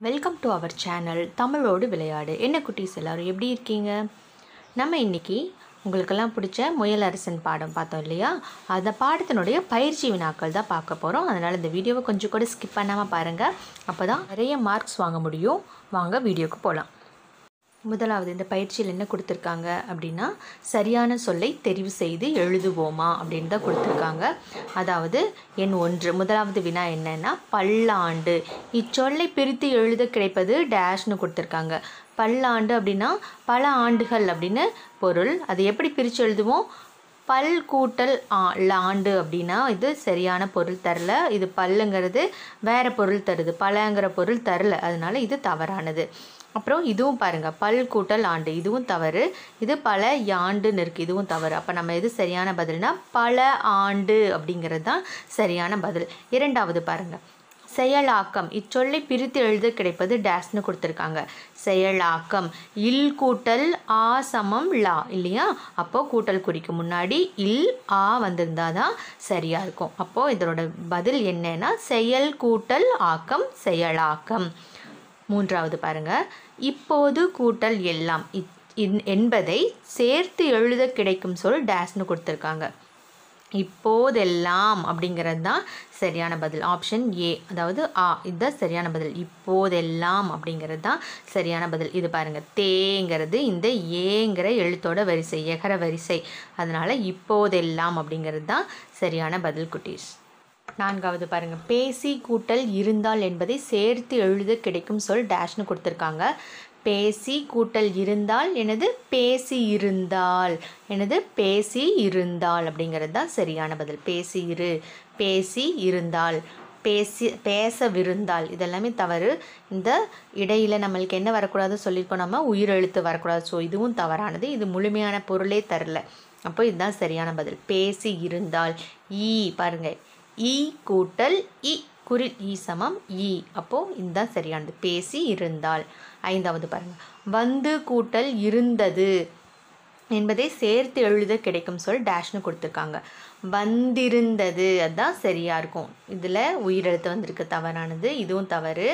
Welcome to our channel தமிழோடு விளையாடு. என்ன குட்டீஸ் எல்லாரும் எப்படி இருக்கீங்க? நம்ம இன்னைக்கு உங்களுக்கெல்லாம் பிடிச்ச முயலரசன் பாடம் பார்த்தோம் இல்லையா? அந்த பாடத்தினுடைய பயிற்சி வினாக்கள் தான் பார்க்க போகிறோம். அதனால் இந்த வீடியோவை கொஞ்சம் கூட ஸ்கிப் பண்ணாமல் பாருங்கள். அப்போ தான் நிறைய மார்க்ஸ் வாங்க முடியும். வாங்க வீடியோக்கு போகலாம். முதலாவது இந்த பயிற்சியில் என்ன கொடுத்துருக்காங்க அப்படின்னா, சரியான சொல்லை தெரிவு செய்து எழுதுவோமா அப்படின்னு தான் கொடுத்துருக்காங்க. அதாவது எண் 1 முதலாவது வினா என்னன்னா, பல்லாண்டு. இச்சொல்லை பிரித்து எழுத கிடைப்பது டேஷ்னு கொடுத்துருக்காங்க. பல்லாண்டு அப்படின்னா பல ஆண்டுகள் அப்படின்னு பொருள். அது எப்படி பிரித்து எழுதுவோம்? பல் கூட்டல் ஆண்டு அப்படின்னா இது சரியான பொருள் தரல. இது பல்லுங்கிறது வேறு பொருள் தருது, பலங்கிற பொருள் தரல. அதனால இது தவறானது. அப்புறம் இதுவும் பாருங்கள், பல் கூட்டல் ஆண்டு, இதுவும் தவறு. இது பல யாண்டுன்னு இருக்குது, இதுவும் தவறு. அப்போ நம்ம எது சரியான பதில்னா பல ஆண்டு அப்படிங்கிறது தான் சரியான பதில். இரண்டாவது பாருங்கள், செயலாக்கம். இச்சொல்லை பிரித்து எழுத கிடைப்பது டேஷ்னு கொடுத்துருக்காங்க. செயலாக்கம் இல் கூட்டல் ஆ சமம் லா இல்லையா? அப்போது கூட்டல் குறிக்கு முன்னாடி இல் ஆ வந்திருந்தா தான் சரியாக இருக்கும். அப்போது இதனோட பதில் என்னன்னா செயல் கூட்டல் ஆக்கம், செயலாக்கம். மூன்றாவது பாருங்க, இப்போது கூட்டல் எல்லாம் என்பதை சேர்த்து எழுத கிடைக்கும் சொல் டேஷ்னு கொடுத்துருக்காங்க. இப்போதெல்லாம் அப்படிங்கிறது தான் சரியான பதில். ஆப்ஷன் ஏ, அதாவது இதுதான் சரியான பதில். இப்போதெல்லாம் அப்படிங்கிறது தான் சரியான பதில். இது பாருங்கள், தேங்கிறது இந்த ஏங்கிற எழுத்தோட வரிசை, எகர வரிசை. அதனால் இப்போதெல்லாம் அப்படிங்கிறது தான் சரியான பதில் குட்டீஸ். நான்காவது பாருங்கள், பேசி கூட்டல் இருந்தால் என்பதை சேர்த்து எழுத கிடைக்கும் சொல் டேஷ்னு கொடுத்துருக்காங்க. பேசி கூட்டல் இருந்தால் எனது பேசி இருந்தால், எனது பேசி இருந்தால் அப்படிங்கிறது தான் சரியான பதில். பேசி இரு, பேசி இருந்தால், பேசவிருந்தால் இதெல்லாமே தவறு. இந்த இடையில் நம்மளுக்கு என்ன வரக்கூடாது சொல்லியிருக்கோம், நம்ம உயிரெழுத்து வரக்கூடாது. ஸோ இதுவும் தவறானது. இது முழுமையான பொருளே தரல. அப்போ இதுதான் சரியான பதில். பேசி இருந்தால். ஈ பாருங்கள், ஈ கூட்டல் இ, குறில் ஈ சமம் ஈ. அப்போது இதுதான் சரியானது, பேசி இருந்தால். ஐந்தாவது பாருங்கள், வந்து கூட்டல் இருந்தது என்பதை சேர்த்து எழுத கிடைக்கும் சொல் டேஷ்னு கொடுத்துருக்காங்க. வந்திருந்தது, அதுதான் சரியாக இருக்கும். இதில் உயிரெழுத்து வந்திருக்கு, தவறானது. இதுவும் தவறு.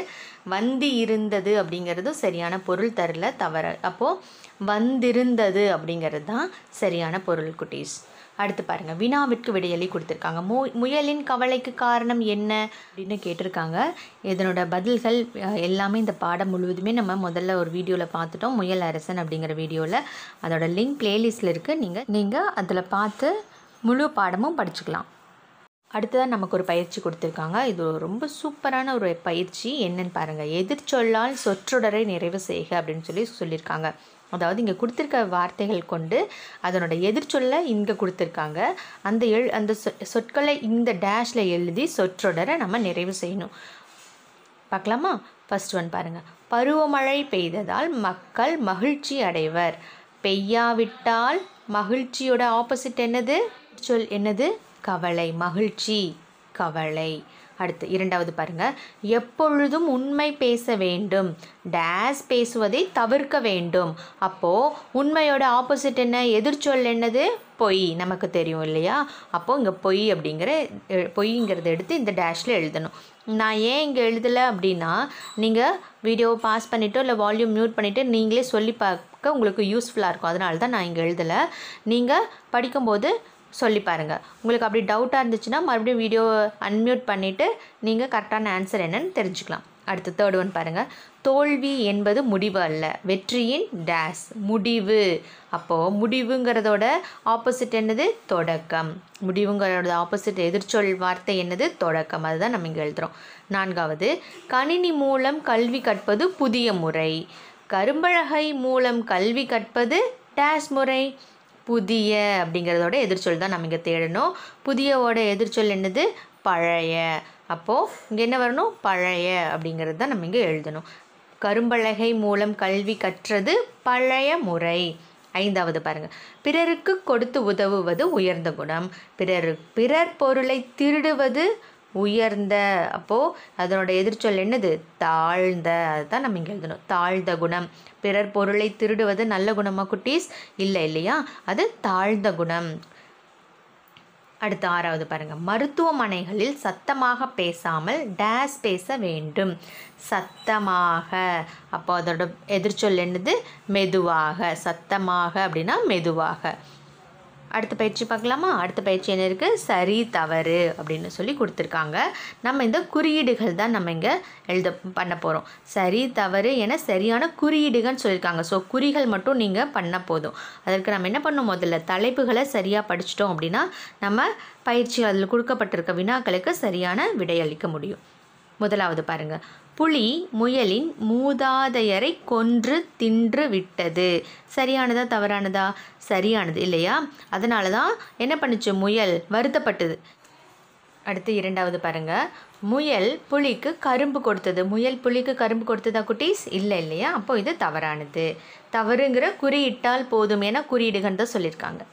வந்து இருந்தது அப்படிங்கிறதும் சரியான பொருள் தரல, தவறு. அப்போது வந்திருந்தது அப்படிங்கிறது தான் சரியான பொருள் குட்டீஸ். அடுத்து பாருங்கள், வினாவிற்கு விடையளி கொடுத்துருக்காங்க. முயலின் கவலைக்கு காரணம் என்ன அப்படின்னு கேட்டிருக்காங்க. இதனோட பதில்கள் எல்லாமே இந்த பாடம் முழுவதுமே நம்ம முதல்ல ஒரு வீடியோவில் பார்த்துட்டோம், முயல் அரசன் அப்படிங்கிற வீடியோவில். அதோட லிங்க் பிளேலிஸ்ட்டில் இருக்குது. நீங்கள் அதில் பார்த்து முழு பாடமும் படிச்சுக்கலாம். அடுத்ததான் நமக்கு ஒரு பயிற்சி கொடுத்துருக்காங்க. இது ரொம்ப சூப்பரான ஒரு பயிற்சி. என்னன்னு பாருங்கள், எதிர்ச்சொல்லால் சொற்றொடரை நிறைவு செய்க அப்படின்னு சொல்லியிருக்காங்க. அதாவது இங்கே கொடுத்துருக்க வார்த்தைகள் கொண்டு அதனோட எதிர்ச்சொல்லை இங்கே கொடுத்துருக்காங்க. அந்த சொற்களை இந்த டேஷில் எழுதி சொற்றொடரை நம்ம நிறைவு செய்யணும். பார்க்கலாமா? ஃபர்ஸ்ட் ஒன் பாருங்கள், பருவமழை பெய்ததால் மக்கள் மகிழ்ச்சி அடைவர். பெய்யாவிட்டால் மகிழ்ச்சியோட ஆப்போசிட் என்னது? சொல் என்னது? கவலை. மகிழ்ச்சி, கவலை. அடுத்து இரண்டாவது பாருங்கள், எப்பொழுதும் உண்மை பேச வேண்டும், டேஸ் பேசுவதை தவிர்க்க வேண்டும். அப்போது உண்மையோட ஆப்போசிட் என்ன? எதிர்ச்சொல் என்னது? பொய். நமக்கு தெரியும் இல்லையா? அப்போது இங்கே பொய்ங்கிறத எடுத்து இந்த டேஷில் எழுதணும். நான் ஏன் இங்கே எழுதலை அப்படின்னா, நீங்கள் வீடியோவை பாஸ் பண்ணிவிட்டோ இல்லை வால்யூம் மியூட் பண்ணிவிட்டு நீங்களே சொல்லி பார்க்க உங்களுக்கு யூஸ்ஃபுல்லாக இருக்கும். அதனால தான் நான் இங்கே எழுதலை. நீங்கள் படிக்கும்போது சொல்லி பாருங்கள். உங்களுக்கு அப்படி டவுட்டாக இருந்துச்சுன்னா மறுபடியும் வீடியோ அன்மியூட் பண்ணிவிட்டு நீங்கள் கரெக்டான ஆன்சர் என்னன்னு தெரிஞ்சுக்கலாம். அடுத்து தேர்ட் ஒன் பாருங்கள், தோல்வி என்பது முடிவு அல்ல, வெற்றியின் டேஸ், முடிவு. அப்போது முடிவுங்கிறதோட ஆப்போசிட் என்னது? தொடக்கம். முடிவுங்கிறதோட ஆப்போசிட் எதிர்ச்சொல் வார்த்தை என்னது? தொடக்கம். அதுதான் நம்ம இங்கே எழுதுகிறோம். நான்காவது, கணினி மூலம் கல்வி கற்பது புதிய முறை. கரும்பலகை மூலம் கல்வி கற்பது டேஸ் முறை, புதிய அப்படிங்கிறதோட எதிர்ச்சொல் தான் நம்ம இங்கே தேடணும். புதியோட எதிர்ச்சொல் என்னது? பழைய. அப்போது இங்கே என்ன வரணும்? பழைய அப்படிங்கிறது தான் நம்ம இங்கே எழுதணும். கரும்பலகை மூலம் கல்வி கற்றது பழைய முறை. ஐந்தாவது பாருங்கள், பிறருக்கு கொடுத்து உதவுவது உயர்ந்த குணம். பிறர் பொருளை திருடுவது உயர்ந்த. அப்போது அதனோட எதிர்ச்சொல் என்னது? தாழ்ந்த. அதுதான் நம்ம இங்கே எழுதணும், தாழ்ந்த குணம். பிறர் பொருளை திருடுவது நல்ல குணமா குட்டீஸ்? இல்லை இல்லையா? அது தாழ்ந்த குணம். அடுத்து 6வது பாருங்க. மருத்துவமனைகளில் சத்தமாக பேசாமல் டேஸ் பேச வேண்டும். சத்தமாக. அப்போ அதோட எதிர்ச்சொல் என்னது? மெதுவாக. சத்தமாக அப்படின்னா மெதுவாக. அடுத்த பயிற்சி பார்க்கலாமா? அடுத்த பயிற்சி என்ன இருக்குது? சரி தவறு அப்படின்னு சொல்லி கொடுத்துருக்காங்க. நம்ம இந்த குறியீடுகள் தான் நம்ம இங்கே பண்ண போகிறோம். சரி தவறு என சரியான குறியீடுகள்னு சொல்லியிருக்காங்க. ஸோ குறிகள் மட்டும் நீங்கள் பண்ண போதும். அதற்கு நம்ம என்ன பண்ணணும்? முதல்ல தலைப்புகளை சரியாக படிச்சிட்டோம் அப்படின்னா நம்ம பயிற்சி அதில் கொடுக்கப்பட்டிருக்க வினாக்களுக்கு சரியான விடையளிக்க முடியும். முதலாவது பாருங்கள். புலி முயலின் மூதாதையரை கொன்று தின்று விட்டது. சரியானதா தவறானதா? சரியானது இல்லையா? அதனால தான் என்ன பண்ணுச்சு? முயல் வருத்தப்பட்டது. அடுத்து 2வது பாருங்கள். முயல் புலிக்கு கரும்பு கொடுத்தது. முயல் புலிக்கு கரும்பு கொடுத்ததா குட்டீஸ்? இல்லை இல்லையா? அப்போ இது தவறானது. தவறுங்கிற குறியிட்டால் போதும் என குறியீடுகள் தான் சொல்லியிருக்காங்க.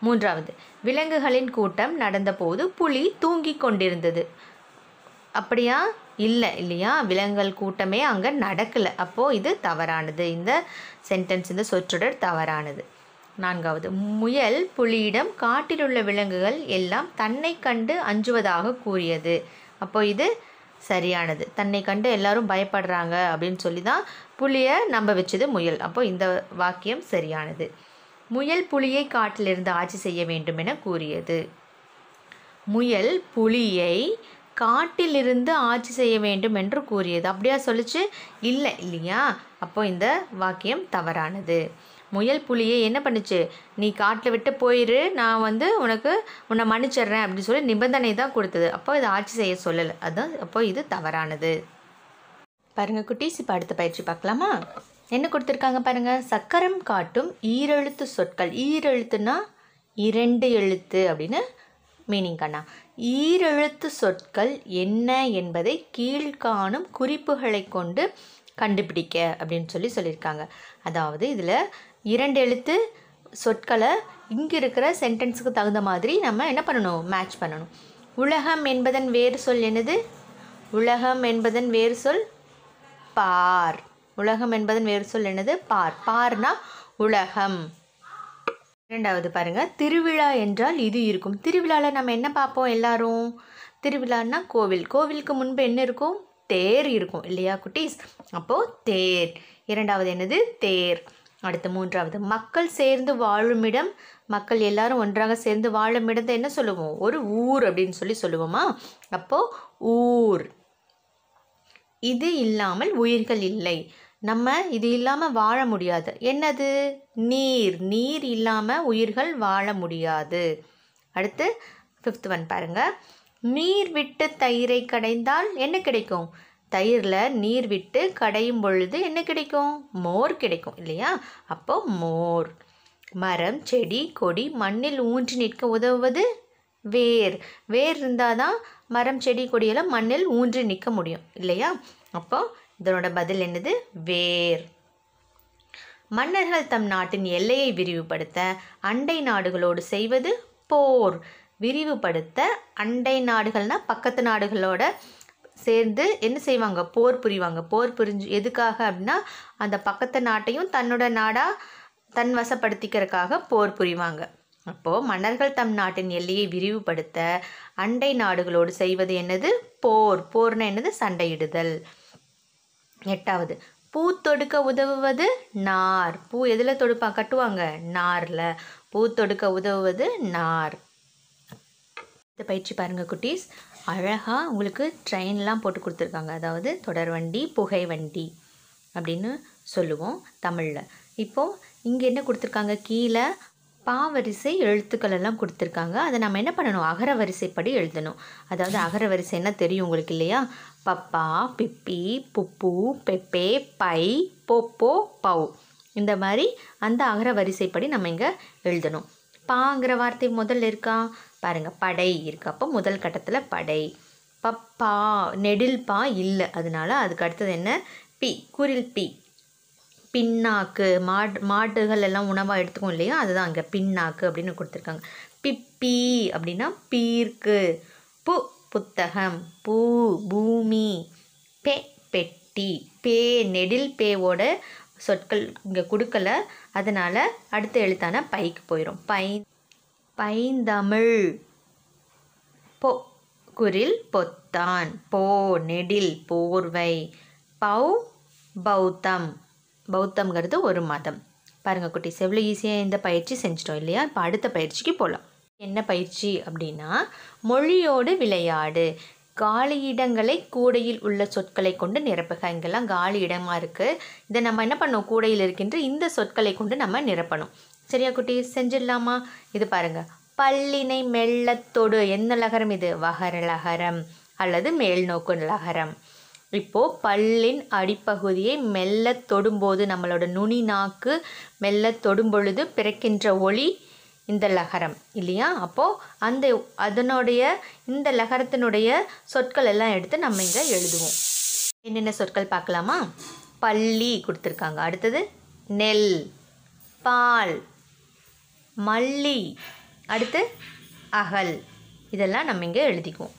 3வது. விலங்குகளின் கூட்டம் நடந்தபோது புலி தூங்கி கொண்டிருந்தது. அப்படியா? இல்லை இல்லையா? விலங்குகள் கூட்டமே அங்கே நடக்கலை. அப்போது இது தவறானது. இந்த சென்டென்ஸ், இந்த சொற்றொடர் தவறானது. 4வது. முயல் புலியிடம் காட்டில் உள்ள விலங்குகள் எல்லாம் தன்னை கண்டு அஞ்சுவதாக கூறியது. அப்போ இது சரியானது. தன்னை கண்டு எல்லாரும் பயப்படுறாங்க அப்படின்னு சொல்லி தான் புலியை நம்ப வச்சது முயல். அப்போ இந்த வாக்கியம் சரியானது. முயல் புலியை காட்டிலிருந்து ஆட்சி செய்ய வேண்டும் என கூறியது. முயல் புலியை காட்டிலிருந்து ஆட்சி செய்ய வேண்டும் என்று கூறியது. அப்படியா சொல்லிச்சு? இல்லை இல்லையா? அப்போ இந்த வாக்கியம் தவறானது. முயல் புலியை என்ன பண்ணுச்சு? நீ காட்டில் விட்டு போயிரு, நான் உன்னை மன்னிச்சிடுறேன் அப்படின்னு சொல்லி நிபந்தனை தான் கொடுத்தது. அப்போ இதை ஆட்சி செய்ய சொல்லலை. அதுதான் அப்போ இது தவறானது. பாருங்க குட்டீஸ், இப்போ அடுத்த பயிற்சி பார்க்கலாமா? என்ன கொடுத்துருக்காங்க பாருங்கள். சக்கரம் காட்டும் ஈரெழுத்து சொற்கள். ஈரெழுத்துனா 2 எழுத்து அப்படின்னு மீனிங் கண்ணா. ஈரெழுத்து சொற்கள் என்ன என்பதை கீழ்காணும் குறிப்புகளை கொண்டு கண்டுபிடிக்க அப்படின்னு சொல்லியிருக்காங்க. அதாவது இதில் 2 எழுத்து சொற்களை இங்கே இருக்கிற சென்டென்ஸுக்கு தகுந்த மாதிரி நம்ம என்ன பண்ணணும்? மேட்ச் பண்ணணும். உலகம் என்பதன் வேறு சொல் என்னது? உலகம் என்பதன் வேறு சொல் பார். உலகம் என்பதன் வேறு சொல் என்னது? பார். பார்னா உலகம். 2வது பாருங்கள். திருவிழா என்றால் இது இருக்கும். திருவிழாவில் நம்ம என்ன பார்ப்போம் எல்லாரும்? திருவிழான்னா கோவில். கோவிலுக்கு முன்பு என்ன இருக்கும்? தேர் இருக்கும் இல்லையா குட்டீஸ்? அப்போது தேர். 2வது என்னது? தேர். அடுத்து 3வது. மக்கள் சேர்ந்து வாழும் இடம். மக்கள் எல்லாரும் ஒன்றாக சேர்ந்து வாழும் இடத்தை என்ன சொல்லுவோம்? ஒரு ஊர் அப்படின்னு சொல்லுவோமா? அப்போது ஊர். இது இல்லாமல் உயிர்கள் இல்லை. நம்ம இது இல்லாமல் வாழ முடியாது. என்னது? நீர். நீர் இல்லாமல் உயிர்கள் வாழ முடியாது. அடுத்து 5th ஒன் பாருங்கள். நீர் விட்டு தயிரை கடைந்தால் என்ன கிடைக்கும்? தயிரில் நீர் விட்டு கடையும் பொழுது என்ன கிடைக்கும்? மோர் கிடைக்கும் இல்லையா? அப்போ மோர். மரம் செடி கொடி மண்ணில் ஊன்றி நிற்க உதவுவது வேர். வேர் இருந்தால் தான் மரம் செடி கொடியெல்லாம் மண்ணில் ஊன்றி நிற்க முடியும் இல்லையா? அப்போ இதனோட பதில் என்னது? வேர். மன்னர்கள் தம் நாட்டின் எல்லையை விரிவுபடுத்த அண்டை நாடுகளோடு செய்வது போர். விரிவுபடுத்த அண்டை நாடுகள்னால் பக்கத்து நாடுகளோட சேர்ந்து என்ன செய்வாங்க? போர் புரிவாங்க. போர் புரிஞ்சு எதுக்காக அப்படின்னா அந்த பக்கத்து நாட்டையும் தன்னோட நாடாக தன் வசப்படுத்திக்கிறதுக்காக போர் புரிவாங்க. அப்போது மன்னர்கள் தம் நாட்டின் எல்லையை விரிவுபடுத்த அண்டை நாடுகளோடு செய்வது என்னது? போர். போர்னா என்னது? சண்டையிடுதல். 8வது. பூ தொடுக்க உதவுவது நார். பூ எதில் கட்டுவாங்க? நாரில். பூ தொடுக்க உதவுவது நார். இந்த பயிற்சி பாருங்கள் குட்டீஸ். அழகாக உங்களுக்கு ட்ரெயின்லாம் போட்டு கொடுத்துருக்காங்க. அதாவது தொடர் வண்டி புகை வண்டி அப்படின்னு சொல்லுவோம் தமிழில். இப்போது இங்கே என்ன கொடுத்துருக்காங்க? கீழே பாவரிசை எழுத்துக்கள் எல்லாம் கொடுத்துருக்காங்க. அதை நம்ம என்ன பண்ணணும்? அகர வரிசைப்படி எழுதணும். அதாவது அகர வரிசைன்னா தெரியும் உங்களுக்கு இல்லையா? பப்பா பிப்பி புப்பு பெப்பே பை பொப்போ பௌ. இந்த மாதிரி அந்த அகர வரிசைப்படி நம்ம இங்கே எழுதணும். பாங்கிற வார்த்தை முதல்ல இருக்கா பாருங்கள். படை இருக்குது. அப்போ முதல் கட்டத்தில் படை. பப்பா நெடில் பா இல்லை, அதனால அதுக்கு அடுத்தது என்ன? பி குரில் பி. பின்னாக்கு. மாடுகள் எல்லாம் உணவாக எடுத்துக்கும் இல்லையா? அதுதான் அங்கே பின்னாக்கு அப்படின்னு கொடுத்துருக்காங்க. பிப்பி அப்படின்னா பீர்க்கு. பு புத்தகம். பூ பூமி. பே பெட்டி. பே நெடில் பேவோட சொற்கள் இங்கே கொடுக்கல, அதனால் அடுத்த எழுத்தான பைக்கு போயிடும். பைந்தமிழ். பொ குரில் பொத்தான். போ நெடில் போர்வை. பௌ பௌத்தம். பௌத்தம்ங்கிறது ஒரு மதம். பாருங்கள் குட்டீஸ், எவ்வளோ ஈஸியாக இந்த பயிற்சி செஞ்சிட்டோம் இல்லையா? இப்போ அடுத்த பயிற்சிக்கு போகலாம். என்ன பயிற்சி அப்படின்னா மொழியோடு விளையாடு. காலி இடங்களை கூடையில் உள்ள சொற்களை கொண்டு நிரப்புக. இங்கெல்லாம் காலி இடமாக இருக்குது. இதை நம்ம என்ன பண்ணோம்? கூடையில் இருக்கின்ற இந்த சொற்களை கொண்டு நம்ம நிரப்பணும். சரியா குட்டீஸ்? செஞ்சிடலாமா? இது பாருங்கள். பல்லினை மெல்லத்தொடு. என்ன லகரம் இது? வகர லகரம் அல்லது மேல்நோக்கு லகரம். இப்போது பல்லின் அடிப்பகுதியை மெல்ல தொடும்போது, நம்மளோட நுனி நாக்கு மெல்ல தொடும் பொழுது பிறக்கின்ற ஒளி இந்த லகரம் இல்லையா? அப்போது அதனுடைய இந்த லகரத்தினுடைய சொற்கள் எல்லாம் எடுத்து நம்ம இங்கே எழுதுவோம். என்னென்ன சொற்கள் பார்க்கலாமா? பள்ளி கொடுத்துருக்காங்க. அடுத்தது நெல், பால், மல்லி, அடுத்து அகல். இதெல்லாம் நம்ம இங்கே எழுதிக்குவோம்.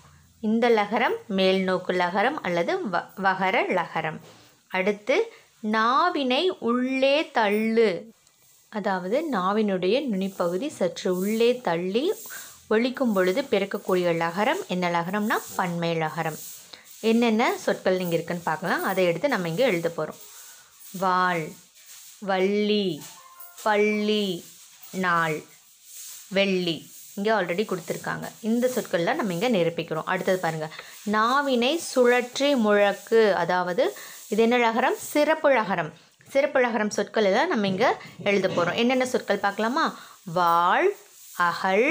இந்த லகரம் மேல்நோக்கு லகரம் அல்லது வகர லகரம். அடுத்து நாவினை உள்ளே தள்ளு. அதாவது நாவினுடைய நுனிப்பகுதி சற்று உள்ளே தள்ளி ஒலிக்கும் பொழுது பிறக்கக்கூடிய லகரம் என்ன லகரம்னா பன்மை லகரம். என்னென்ன சொற்கள் இங்கே இருக்குன்னு பார்க்கலாம். அதை எடுத்து நம்ம இங்கே எழுத போகிறோம். வாள், வள்ளி, பள்ளி, நாள், வெள்ளி. இங்கே ஆல்ரெடி கொடுத்துருக்காங்க. இந்த சொற்கள்லாம் நம்ம இங்கே நிரப்பிக்கிறோம். அடுத்தது பாருங்கள். நாவினை சுழற்றி முழக்கு. அதாவது இது என்ன லகரம்? சிறப்பு லகரம். சிறப்பு லகரம் சொற்கள் எல்லாம் நம்ம இங்கே எழுத போகிறோம். என்னென்ன சொற்கள் பார்க்கலாமா? வாழ், அகல்,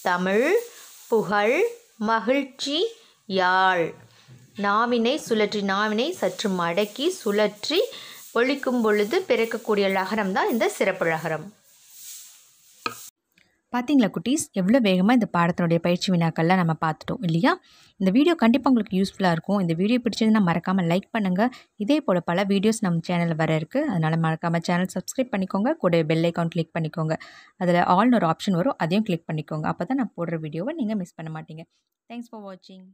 தமிழ், புகழ், மகிழ்ச்சி, யாழ். நாவினை சுழற்றி, நாவினை சற்று மடக்கி சுழற்றி ஒலிக்கும் பொழுது பிறக்கக்கூடிய லகரம் தான் இந்த சிறப்பு லகரம். பார்த்தீங்களா குட்டீஸ், எவ்வளோ வேகமாக இந்த பாடத்தினுடைய பயிற்சி வினாக்கள்லாம் நம்ம பார்த்துட்டோம் இல்லையா? இந்த வீடியோ கண்டிப்பாக உங்களுக்கு யூஸ்ஃபுல்லாக இருக்கும். இந்த வீடியோ பிடிச்சதுன்னா மறக்காமல் லைக் பண்ணுங்கள். இதே போல் பல வீடியோஸ் நம்ம சேனலில் வர இருக்குது. அதனால் மறக்காமல் சேனல் சப்ஸ்கிரைப் பண்ணிக்கோங்க. கூட பெல் ஐக்கான் கிளிக் பண்ணிக்கோங்க. அதில் ஆல்னு ஒரு ஆப்ஷன் வரும், அதையும் கிளிக் பண்ணிக்கோங்க. அப்போ தான் நான் போடுற வீடியோவை நீங்கள் மிஸ் பண்ண மாட்டீங்க. தேங்க்ஸ் ஃபார் வாட்சிங்.